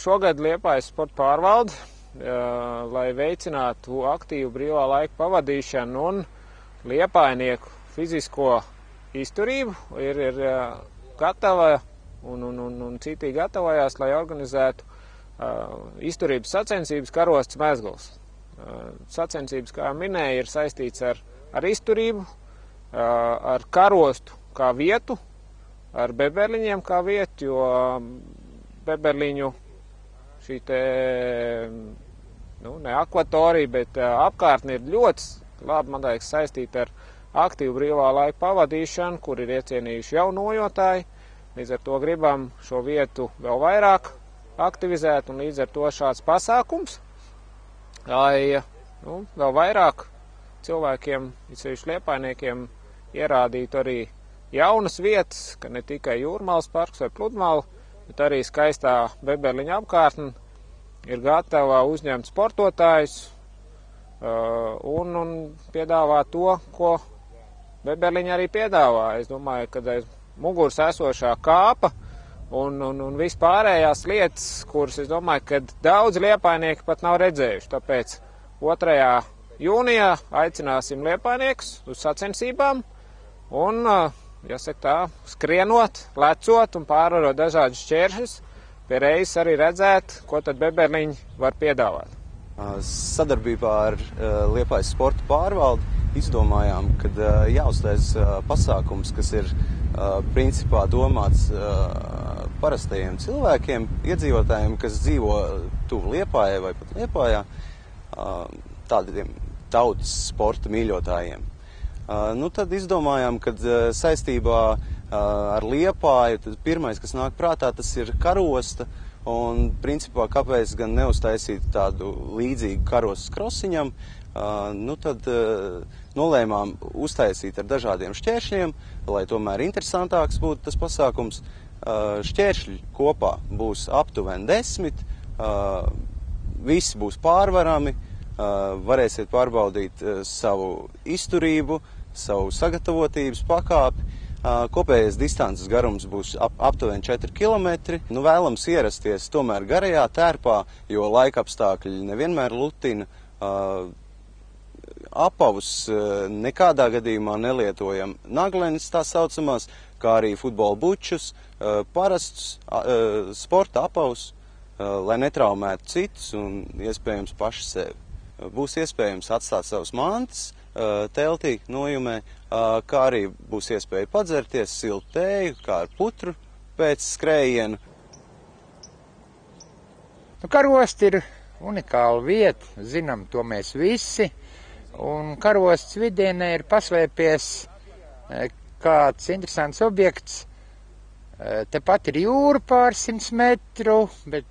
šogad Liepājas sporta pārvalde, lai veicinātu aktīvu brīvā laika pavadīšanu un liepājnieku fizisko izturību, ir gatava un citīgi gatavojās, lai organizētu izturības sacensības Karostas Mezgls. Sacensības, kā minēja, ir saistīts ar izturību, ar karostu kā vietu, ar beberliņiem kā vietu, jo beberliņu šī te, ne akvatorija, bet apkārtni ir ļoti labi, man liekas, saistīta ar aktīvu brīvā laika pavadīšanu, kur ir iecienījuši jau nojotāji. Līdz ar to gribam šo vietu vēl vairāk aktivizēt, un līdz ar to šāds pasākums, lai vēl vairāk cilvēkiem, īpaši liepājniekiem, ierādītu arī jaunas vietas, ka ne tikai Jūrmalas parks vai Pludmala, bet arī skaistā beberliņa apkārtne ir gatava uzņemt sportotājus un piedāvāt to, ko beberliņa arī piedāvā. Es domāju, ka aiz muguras esošā kāpa un vispārējās lietas, kuras, es domāju, ka daudz liepājnieki pat nav redzējuši. Tāpēc 2. jūnijā aicināsim liepājniekus uz sacensībām un, jāsaka tā, skrienot, lecot un pārvarot dažādus šķēršļus, pie reizes arī redzēt, ko tad beberliņi var piedāvāt. Sadarbībā ar Liepājas sporta pārvaldi izdomājām, kad jāuztais pasākums, kas ir principā domāts parastajiem cilvēkiem, iedzīvotājiem, kas dzīvo tuvu Liepājai vai pat Liepājā, tādiem tautas sporta mīļotājiem. Tad izdomājām, kad saistībā ar Liepāju, tad pirmais, kas nāk prātā, tas ir karosta, un principā kāpēc gan neuztaisīt tādu līdzīgu karostas krosiņam, tad nolēmām uztaisīt ar dažādiem šķēršļiem, lai tomēr interesantāks būtu tas pasākums. Šķēršļi kopā būs aptuveni 10, visi būs pārvarami, varēsiet pārbaudīt savu izturību, savu sagatavotības pakāpi. Kopējais distances garums būs aptuveni 4 km. Vēlams ierasties tomēr garajā tērpā, jo laikapstākļi nevienmēr lutina. Apavus nekādā gadījumā nelietojam naglenes tā saucamās, kā arī futbola bučus, parastus sporta apavus, lai netraumētu citus un iespējams paši sevi. Būs iespējams atstāt savus mantas teltī nojumē, kā arī būs iespēja padzerties siltu tēju, kā ar putru pēc skrējiena. Karosta ir unikāla vieta, zinām to mēs visi, un karostas vidienē ir paslēpies kāds interesants objekts. Tepat ir jūra pāris 100 metru, bet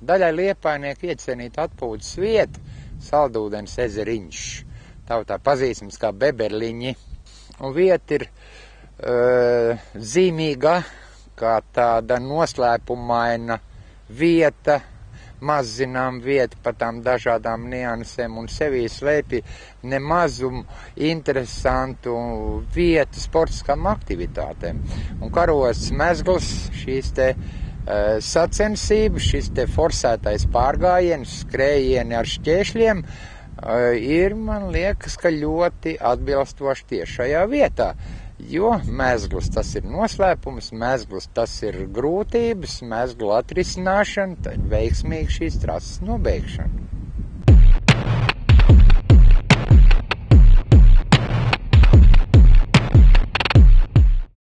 daļai liepājnieku iecienīta atpūtas vieta, Saldūdens ezeriņš. Tautā pazīstams kā beberliņi. Un vieta ir zīmīga, kā tāda noslēpumaina vieta, maz zinām vieta par tām dažādām niansēm un sevī slēpj nemazumu interesantu vietu sportiskām aktivitātēm. Un Karostas Mezgls, šīs te sacensības, šis te forsētais pārgājiens, skrējieni ar šķēršļiem, ir, man liekas, ka ļoti atbilstoši tieši šajā vietā, jo mezgls tas ir noslēpums, mezgls tas ir grūtības, mezglu atrisināšana, tad veiksmīgi šīs trases nobeigšana.